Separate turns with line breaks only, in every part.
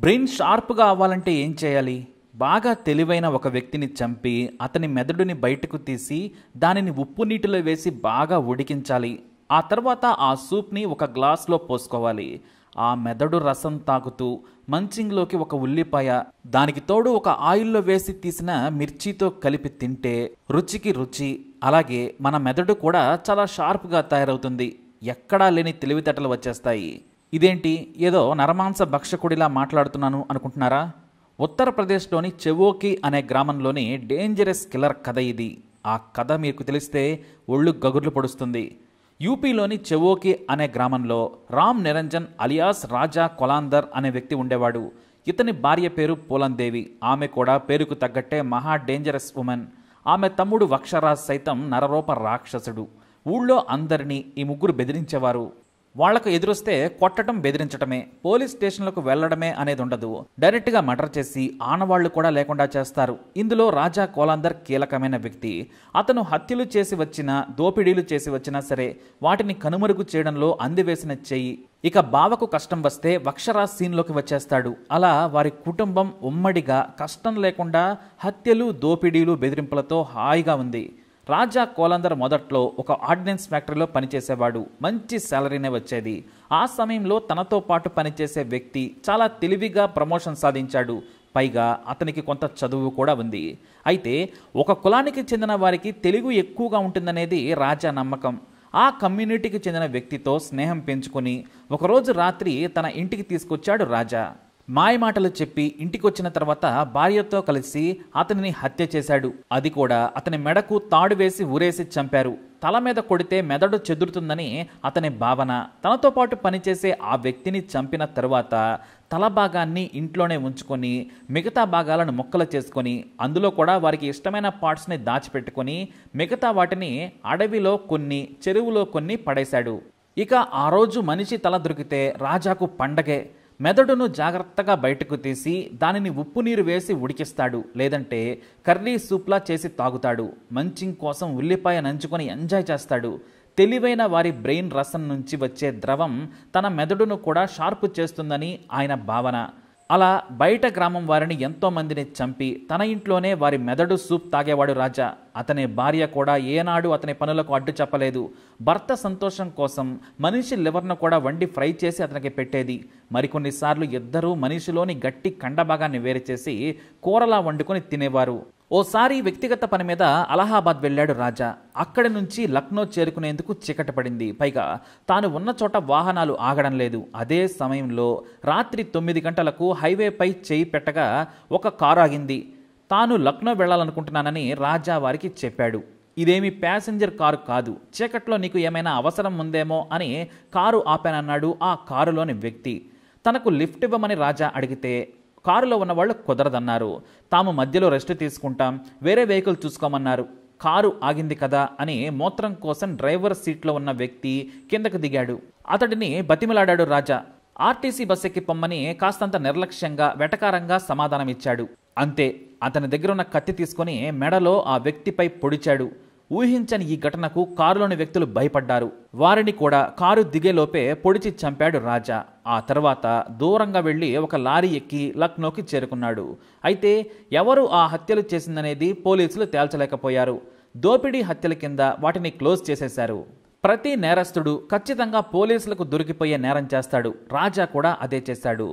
Brain షార్ప్గా అవ్వాలంటే ఏం చేయాలి? బాగా తెలివైన ఒక వ్యక్తిని చంపి అతని మెదడుని బయటకు తీసి దానిని ఉప్పు నీటిలో వేసి బాగా ఉడికించాలి. ఆ తర్వాత ఆ సూప్ని ఒక గ్లాస్లో పోసుకోవాలి. ఆ మెదడు రసం తాగుతూ మంచింగ్లోకి ఒక ఉల్లిపాయ, దానికి తోడు ఒక ఆయిల్లో వేసి తీసిన మిర్చితో కలిపి తింటే రుచికి రుచి. అలాగే మన మెదడు కూడా చాలా షార్ప్గా తయారవుతుంది. ఎక్కడా లేని తెలివితేటలు వచ్చేస్తాయి. ఇదేంటి ఏదో నరమాంస భక్షకుడిలా మాట్లాడుతున్నాను అనుకుంటున్నారా? ఉత్తరప్రదేశ్లోని చెవోకి అనే గ్రామంలోని డేంజరస్ కిల్లర్ కథ ఇది. ఆ కథ మీకు తెలిస్తే ఒళ్ళు గగుర్లు పొడుస్తుంది. యూపీలోని చెవోకి అనే గ్రామంలో రామ్ నిరంజన్ అలియాస్ రాజా కొలాందర్ అనే వ్యక్తి ఉండేవాడు. ఇతని భార్య పేరు పూలందేవి. ఆమె కూడా పేరుకు తగ్గట్టే మహా డేంజరస్ ఉమెన్. ఆమె తమ్ముడు వక్షరాజ్ సైతం నరరూప రాక్షసుడు. ఊళ్ళో అందరినీ ఈ ముగ్గురు బెదిరించేవారు. వాళ్లకు ఎదురొస్తే కొట్టడం, బెదిరించటమే. పోలీస్ స్టేషన్లకు వెళ్లడమే అనేది ఉండదు. డైరెక్ట్గా మర్డర్ చేసి ఆనవాళ్లు కూడా లేకుండా చేస్తారు. ఇందులో రాజా కోలాందర్ కీలకమైన వ్యక్తి. అతను హత్యలు చేసి వచ్చినా, దోపిడీలు చేసి వచ్చినా సరే వాటిని కనుమరుగు చేయడంలో అందివేసిన చెయ్యి. ఇక బావకు కష్టం వస్తే వక్షరాజ్ సీన్లోకి వచ్చేస్తాడు. అలా వారి కుటుంబం ఉమ్మడిగా కష్టం లేకుండా హత్యలు, దోపిడీలు, బెదిరింపులతో హాయిగా ఉంది. రాజా కోలందర్ మొదట్లో ఒక ఆర్డినెన్స్ ఫ్యాక్టరీలో పనిచేసేవాడు. మంచి శాలరీనే వచ్చేది. ఆ సమయంలో తనతో పాటు పనిచేసే వ్యక్తి చాలా తెలివిగా ప్రమోషన్ సాధించాడు. పైగా అతనికి కొంత చదువు కూడా ఉంది. అయితే ఒక కులానికి చెందిన వారికి తెలుగు ఎక్కువగా ఉంటుందనేది రాజా నమ్మకం. ఆ కమ్యూనిటీకి చెందిన వ్యక్తితో స్నేహం పెంచుకొని ఒకరోజు రాత్రి తన ఇంటికి తీసుకొచ్చాడు రాజా. మాయమాటలు చెప్పి ఇంటికొచ్చిన తర్వాత భార్యతో కలిసి అతనిని హత్య చేశాడు. అది కూడా అతని మెడకు తాడు వేసి ఊరేసి చంపారు. తల మీద కొడితే మెదడు చెదురుతుందని అతని భావన. తనతో పాటు పనిచేసే ఆ వ్యక్తిని చంపిన తరువాత తల భాగాన్ని ఇంట్లోనే ఉంచుకొని మిగతా భాగాలను ముక్కలు చేసుకొని అందులో కూడా వారికి ఇష్టమైన పార్ట్స్ని దాచిపెట్టుకొని మిగతా వాటిని అడవిలో కొన్ని, చెరువులో కొన్ని పడేశాడు. ఇక ఆ రోజు మనిషి తల దొరికితే రాజాకు పండగే. మెదడును జాగ్రత్తగా బయటకు తీసి దానిని ఉప్పు నీరు వేసి ఉడికిస్తాడు. లేదంటే కర్రీ సూప్లా చేసి తాగుతాడు. మంచింగ్ కోసం ఉల్లిపాయ నంచుకొని ఎంజాయ్ చేస్తాడు. తెలివైన వారి బ్రెయిన్ రసం నుంచి వచ్చే ద్రవం తన మెదడును కూడా షార్ప్ చేస్తుందని ఆయన భావన. అలా బయట గ్రామం వారిని ఎంతో మందిని చంపి తన ఇంట్లోనే వారి మెదడు సూప్ తాగేవాడు రాజా. అతని భార్య కూడా ఏనాడు అతని పనులకు అడ్డు చెప్పలేదు. భర్త సంతోషం కోసం మనిషి లివర్ను కూడా వండి ఫ్రై చేసి అతనికి పెట్టేది. మరికొన్నిసార్లు ఇద్దరూ మనిషిలోని గట్టి కండభాగాన్ని వేరు చేసి కూరలా వండుకొని తినేవారు. ఓసారి వ్యక్తిగత పని మీద అలహాబాద్ వెళ్ళాడు రాజా. అక్కడి నుంచి లక్నో చేరుకునేందుకు చీకటి పడింది. పైగా తాను ఉన్న చోట వాహనాలు ఆగడం లేదు. అదే సమయంలో రాత్రి 9 గంటలకు హైవేపై చేయి పెట్టగా ఒక కారు ఆగింది. తాను లక్నో వెళ్లాలనుకుంటున్నానని రాజా వారికి చెప్పాడు. ఇదేమి ప్యాసింజర్ కారు కాదు, చీకట్లో నీకు ఏమైనా అవసరం ఉందేమో అని కారు ఆపానన్నాడు ఆ కారులోని వ్యక్తి. తనకు లిఫ్ట్ ఇవ్వమని రాజా అడిగితే కారులో ఉన్నవాళ్ళు కుదరదన్నారు. తాము మధ్యలో రెస్ట్ తీసుకుంటాం, వేరే వెహికల్ చూసుకోమన్నారు. కారు ఆగింది కదా అని మూత్రం కోసం డ్రైవర్ సీట్లో ఉన్న వ్యక్తి కిందకు దిగాడు. అతడిని బతిమిలాడాడు రాజా. ఆర్టీసీ బస్ ఎక్కి పొమ్మని కాస్తంత నిర్లక్ష్యంగా, వెటకారంగా సమాధానమిచ్చాడు. అంతే, అతని దగ్గరున్న కత్తి తీసుకుని మెడలో ఆ వ్యక్తిపై పొడిచాడు. ఊహించని ఈ ఘటనకు కారులోని వ్యక్తులు భయపడ్డారు. వారిని కూడా కారు దిగేలోపే పొడిచి చంపాడు రాజా. ఆ తర్వాత దూరంగా వెళ్లి ఒక లారీ ఎక్కి లక్నోకి చేరుకున్నాడు. అయితే ఎవరు ఆ హత్యలు చేసిందనేది పోలీసులు తేల్చలేకపోయారు. దోపిడీ హత్యల కింద వాటిని క్లోజ్ చేసేశారు. ప్రతి నేరస్తుడు ఖచ్చితంగా పోలీసులకు దొరికిపోయే నేరం చేస్తాడు. రాజా కూడా అదే చేశాడు.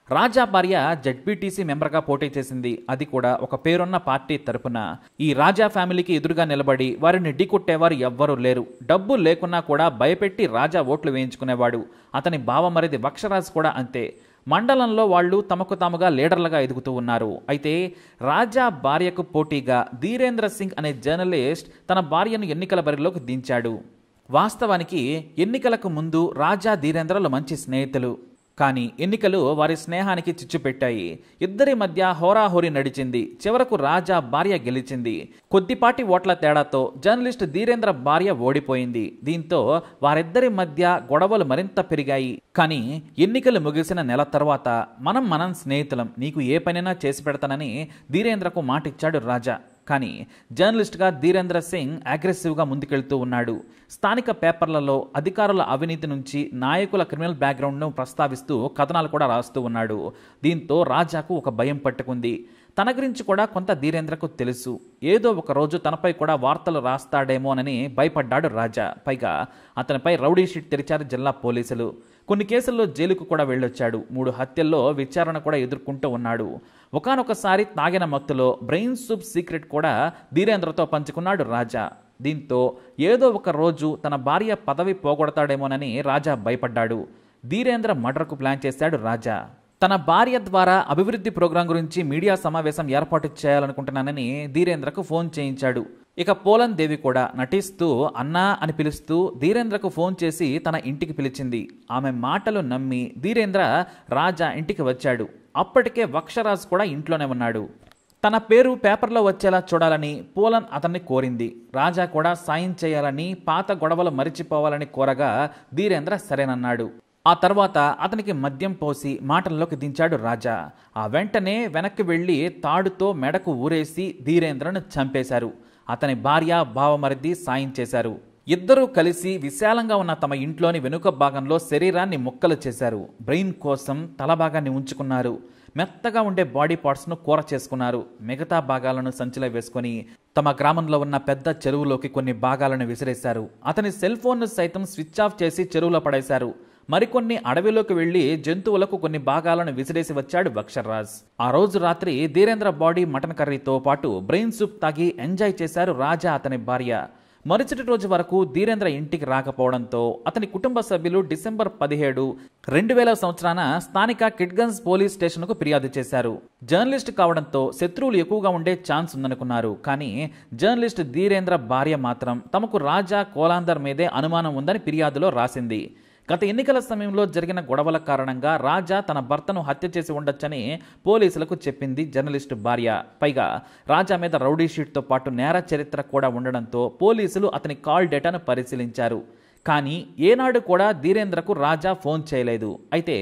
రాజా భార్య జడ్పీటీసీ మెంబర్గా పోటీ చేసింది. అది కూడా ఒక పేరున్న పార్టీ తరపున. ఈ రాజా ఫ్యామిలీకి ఎదురుగా నిలబడి వారిని ఢీకొట్టేవారు ఎవ్వరూ లేరు. డబ్బు లేకున్నా కూడా భయపెట్టి రాజా ఓట్లు వేయించుకునేవాడు. అతని బావమరిది వక్షరాజ్ కూడా అంతే. మండలంలో వాళ్ళు తమకు తాముగా లీడర్లుగా ఎదుగుతూ ఉన్నారు. అయితే రాజా భార్యకు పోటీగా ధీరేంద్ర సింగ్ అనే జర్నలిస్ట్ తన భార్యను ఎన్నికల బరిలోకి దించాడు. వాస్తవానికి ఎన్నికలకు ముందు రాజా, ధీరేంద్రలు మంచి స్నేహితులు. కానీ ఎన్నికలు వారి స్నేహానికి చిచ్చు పెట్టాయి. ఇద్దరి మధ్య హోరాహోరీ నడిచింది. చివరకు రాజా భార్య గెలిచింది. కొద్దిపాటి ఓట్ల తేడాతో జర్నలిస్ట్ ధీరేంద్ర భార్య ఓడిపోయింది. దీంతో వారిద్దరి మధ్య గొడవలు మరింత పెరిగాయి. కానీ ఎన్నికలు ముగిసిన నెల తర్వాత మనం స్నేహితులం, నీకు ఏ పనైనా చేసి పెడతానని ధీరేంద్రకు మాటిచ్చాడు రాజా. కానీ జర్నలిస్ట్గా ధీరేంద్ర సింగ్ అగ్రెసివ్గా ముందుకెళ్తూ ఉన్నాడు. స్థానిక పేపర్లలో అధికారుల అవినీతి నుంచి నాయకుల క్రిమినల్ బ్యాక్గ్రౌండ్ను ప్రస్తావిస్తూ కథనాలు కూడా రాస్తూ ఉన్నాడు. దీంతో రాజాకు ఒక భయం పట్టుకుంది. తన గురించి కూడా కొంత ధీరేంద్రకు తెలుసు. ఏదో ఒక రోజు తనపై కూడా వార్తలు రాస్తాడేమోనని భయపడ్డాడు రాజా. పైగా అతనిపై రౌడీ షీట్ తెరిచారు జిల్లా పోలీసులు. కొన్ని కేసుల్లో జైలుకు కూడా వెళ్ళొచ్చాడు. 3 హత్యల్లో విచారణ కూడా ఎదుర్కొంటూ ఉన్నాడు. ఒకానొకసారి తాగిన మత్తులో బ్రెయిన్ సూప్ సీక్రెట్ కూడా ధీరేంద్రతో పంచుకున్నాడు రాజా. దీంతో ఏదో ఒక రోజు తన భార్య పదవి పోగొడతాడేమోనని రాజా భయపడ్డాడు. ధీరేంద్ర మర్డర్కు ప్లాన్ చేశాడు రాజా. తన భార్య ద్వారా అభివృద్ధి ప్రోగ్రాం గురించి మీడియా సమావేశం ఏర్పాటు చేయాలనుకుంటున్నానని ధీరేంద్రకు ఫోన్ చేయించాడు. ఇక పోలన్ దేవి కూడా నటిస్తూ అన్నా అని పిలుస్తూ ధీరేంద్రకు ఫోన్ చేసి తన ఇంటికి పిలిచింది. ఆమె మాటలు నమ్మి ధీరేంద్ర రాజా ఇంటికి వచ్చాడు. అప్పటికే వక్షరాజ్ కూడా ఇంట్లోనే ఉన్నాడు. తన పేరు పేపర్లో వచ్చేలా చూడాలని పోలన్ అతన్ని కోరింది. రాజా కూడా సాయం చేయాలని, పాత గొడవలు మరిచిపోవాలని కోరగా ధీరేంద్ర సరేనన్నాడు. ఆ తర్వాత అతనికి మద్యం పోసి మాటల్లోకి దించాడు రాజా. ఆ వెంటనే వెనక్కి వెళ్లి తాడుతో మెడకు ఊరేసి ధీరేంద్రను చంపేశారు. అతని భార్య బావమరిది సాయం చేశారు. ఇద్దరూ కలిసి విశాలంగా ఉన్న తమ ఇంట్లోని వెనుక భాగంలో శరీరాన్ని ముక్కలు చేశారు. బ్రెయిన్ కోసం తల భాగాన్ని ఉంచుకున్నారు. మెత్తగా ఉండే బాడీ పార్ట్స్ను కూర చేసుకున్నారు. మిగతా భాగాలను సంచిలో వేసుకొని తమ గ్రామంలో ఉన్న పెద్ద చెరువులోకి కొన్ని భాగాలను విసిరేశారు. అతని సెల్ ఫోన్ను సైతం స్విచ్ ఆఫ్ చేసి చెరువులో పడేశారు. మరికొన్ని అడవిలోకి వెళ్లి జంతువులకు కొన్ని భాగాలను విసిరేసి వచ్చాడు వక్షరాజ్. ఆ రోజు రాత్రి ధీరేంద్ర బాడీ మటన్ కర్రీతో పాటు బ్రెయిన్ సూప్ తాగి ఎంజాయ్ చేశారు రాజా, అతని భార్య. మరుసటి రోజు వరకు ధీరేంద్ర ఇంటికి రాకపోవడంతో అతని కుటుంబ సభ్యులు డిసెంబర్ 17, 2000 స్థానిక కిడ్గన్స్ పోలీస్ స్టేషన్కు ఫిర్యాదు చేశారు. జర్నలిస్ట్ కావడంతో శత్రువులు ఎక్కువగా ఉండే ఛాన్స్ ఉందనుకున్నారు. కానీ జర్నలిస్ట్ ధీరేంద్ర భార్య మాత్రం తమకు రాజా కోలాందర్ మీదే అనుమానం ఉందని ఫిర్యాదులో రాసింది. గత ఎన్నికల సమయంలో జరిగిన గొడవల కారణంగా రాజా తన భర్తను హత్య చేసి ఉండొచ్చని పోలీసులకు చెప్పింది జర్నలిస్టు భార్య. పైగా రాజా మీద రౌడీ షీట్తో పాటు నేర చరిత్ర కూడా ఉండడంతో పోలీసులు అతని కాల్ డేటాను పరిశీలించారు. కానీ ఏనాడు కూడా ధీరేంద్రకు రాజా ఫోన్ చేయలేదు. అయితే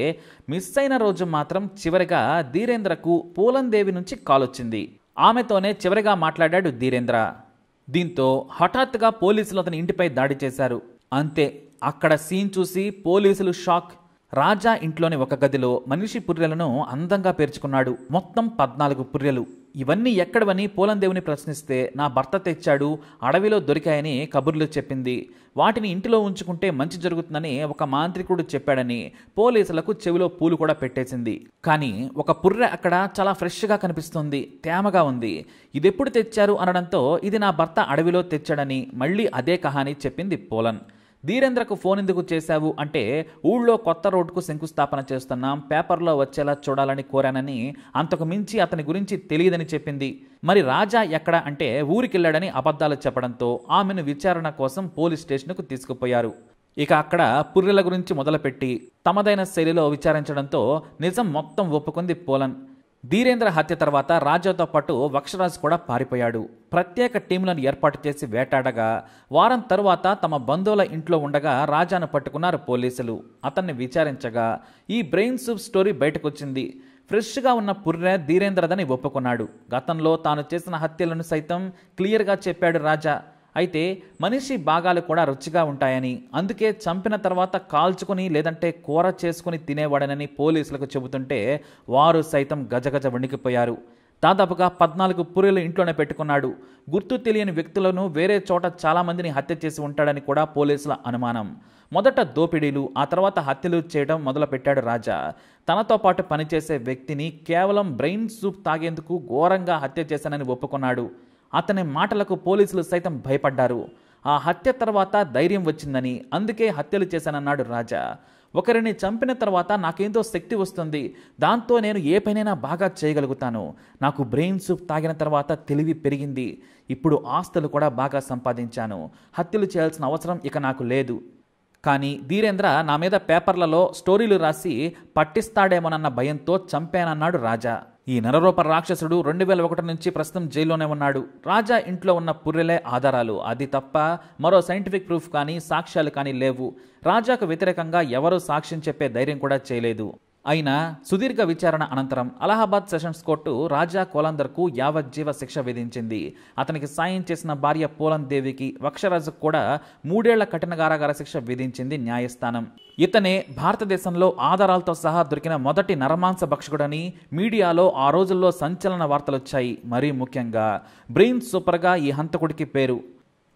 మిస్ అయిన రోజు మాత్రం చివరిగా ధీరేంద్రకు పోలన్ దేవి నుంచి కాల్ వచ్చింది. ఆమెతోనే చివరిగా మాట్లాడాడు ధీరేంద్ర. దీంతో హఠాత్తుగా పోలీసులు అతని ఇంటిపై దాడి చేశారు. అంతే, అక్కడ సీన్ చూసి పోలీసులు షాక్. రాజా ఇంట్లోని ఒక గదిలో మనిషి పుర్రెలను అందంగా పేర్చుకున్నాడు. మొత్తం 14 పుర్రెలు. ఇవన్నీ ఎక్కడవని పోలన్ దేవుని ప్రశ్నిస్తే నా భర్త తెచ్చాడు, అడవిలో దొరికాయని కబుర్లు చెప్పింది. వాటిని ఇంటిలో ఉంచుకుంటే మంచి జరుగుతుందని ఒక మాంత్రికుడు చెప్పాడని పోలీసులకు చెవిలో పూలు కూడా పెట్టేసింది. కానీ ఒక పుర్రె అక్కడ చాలా ఫ్రెష్గా కనిపిస్తుంది, తేమగా ఉంది. ఇదెప్పుడు తెచ్చారు అనడంతో ఇది నా భర్త అడవిలో తెచ్చాడని మళ్ళీ అదే కహాని చెప్పింది పోలన్. ధీరేంద్రకు ఫోన్ ఎందుకు చేశావు అంటే ఊళ్ళో కొత్త రోడ్డుకు శంకుస్థాపన చేస్తున్నాం, పేపర్లో వచ్చేలా చూడాలని కోరానని, అంతకు మించి అతని గురించి తెలియదని చెప్పింది. మరి రాజా ఎక్కడ అంటే ఊరికెళ్ళాడని అబద్ధాలు చెప్పడంతో ఆమెను విచారణ కోసం పోలీస్ స్టేషన్కు తీసుకుపోయారు. ఇక అక్కడ పుర్రెల గురించి మొదలుపెట్టి తమదైన శైలిలో విచారించడంతో నిజం మొత్తం ఒప్పుకుంది పోలన్. ధీరేంద్ర హత్య తర్వాత రాజాతో పాటు వక్షరాజ్ కూడా పారిపోయాడు. ప్రత్యేక టీంలను ఏర్పాటు చేసి వేటాడగా వారం తరువాత తమ బంధువుల ఇంట్లో ఉండగా రాజాను పట్టుకున్నారు పోలీసులు. అతన్ని విచారించగా ఈ బ్రెయిన్ సూప్ స్టోరీ బయటకొచ్చింది. ఫ్రెష్గా ఉన్న పుర్రె ధీరేంద్రదని ఒప్పుకున్నాడు. గతంలో తాను చేసిన హత్యలను సైతం క్లియర్గా చెప్పాడు రాజా. అయితే మనిషి భాగాలు కూడా రుచిగా ఉంటాయని, అందుకే చంపిన తర్వాత కాల్చుకుని లేదంటే కూర చేసుకుని తినేవాడనని పోలీసులకు చెబుతుంటే వారు సైతం గజగజ వణికిపోయారు. దాదాపుగా 14 పుర్రెలు ఇంట్లోనే పెట్టుకున్నాడు. గుర్తు తెలియని వ్యక్తులను వేరే చోట చాలామందిని హత్య చేసి ఉంటాడని కూడా పోలీసుల అనుమానం. మొదట దోపిడీలు, ఆ తర్వాత హత్యలు చేయడం మొదలుపెట్టాడు రాజా. తనతో పాటు పనిచేసే వ్యక్తిని కేవలం బ్రెయిన్ సూప్ తాగేందుకు ఘోరంగా హత్య చేశానని ఒప్పుకున్నాడు. అతని మాటలకు పోలీసులు సైతం భయపడ్డారు. ఆ హత్య తర్వాత ధైర్యం వచ్చిందని, అందుకే హత్యలు చేశానన్నాడు రాజా. ఒకరిని చంపిన తర్వాత నాకేంతో శక్తి వస్తుంది, దాంతో నేను ఏ పనైనా బాగా చేయగలుగుతాను. నాకు బ్రెయిన్ సూప్ తాగిన తర్వాత తెలివి పెరిగింది. ఇప్పుడు ఆస్తులు కూడా బాగా సంపాదించాను. హత్యలు చేయాల్సిన అవసరం ఇక నాకు లేదు. కానీ ధీరేంద్ర నా మీద పేపర్లలో స్టోరీలు రాసి పట్టిస్తాడేమోనన్న భయంతో చంపానన్నాడు రాజా. ఈ నరరూప రాక్షసుడు 2001 నుంచి ప్రస్తుతం జైల్లోనే ఉన్నాడు. రాజా ఇంట్లో ఉన్న పుర్రెలే ఆధారాలు. అది తప్ప మరో సైంటిఫిక్ ప్రూఫ్ కానీ సాక్ష్యాలు కానీ లేవు. రాజాకు వ్యతిరేకంగా ఎవరూ సాక్ష్యం చెప్పే ధైర్యం కూడా చేయలేదు. అయినా సుదీర్ఘ విచారణ అనంతరం అలహాబాద్ సెషన్స్ కోర్టు రాజా కోలందర్కు యావజ్జీవ శిక్ష విధించింది. అతనికి సాయం చేసిన భార్య పూలన్ దేవికి వక్షరాజుకు కూడా 3 ఏళ్ల కఠిన కారాగార శిక్ష విధించింది న్యాయస్థానం. ఇతనే భారతదేశంలో ఆధారాలతో సహా దొరికిన మొదటి నరమాంస భక్షకుడని మీడియాలో ఆ రోజుల్లో సంచలన వార్తలొచ్చాయి. మరీ ముఖ్యంగా బ్రెయిన్ సూపర్గా ఈ హంతకుడికి పేరు.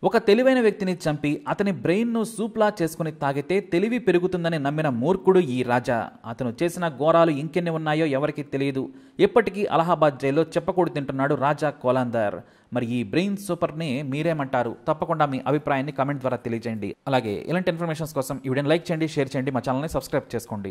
ఒక తెలివైన వ్యక్తిని చంపి అతని బ్రెయిన్ను సూప్లా చేసుకుని తాగితే తెలివి పెరుగుతుందని నమ్మిన మూర్ఖుడు ఈ రాజా. అతను చేసిన ఘోరాలు ఇంకెన్ని ఉన్నాయో ఎవరికీ తెలియదు. ఇప్పటికీ అలహాబాద్ జైల్లో చెప్పకూడదు తింటున్నాడు రాజా కోలందర్. మరి ఈ బ్రెయిన్ సూపర్ని మీరేమంటారు? తప్పకుండా మీ అభిప్రాయాన్ని కామెంట్ ద్వారా తెలియజేయండి. అలాగే ఇలాంటి ఇన్ఫర్మేషన్స్ కోసం ఈ వీడియోని లైక్ చేయండి, షేర్ చేయండి, మా ఛానల్ని సబ్స్క్రైబ్ చేసుకోండి.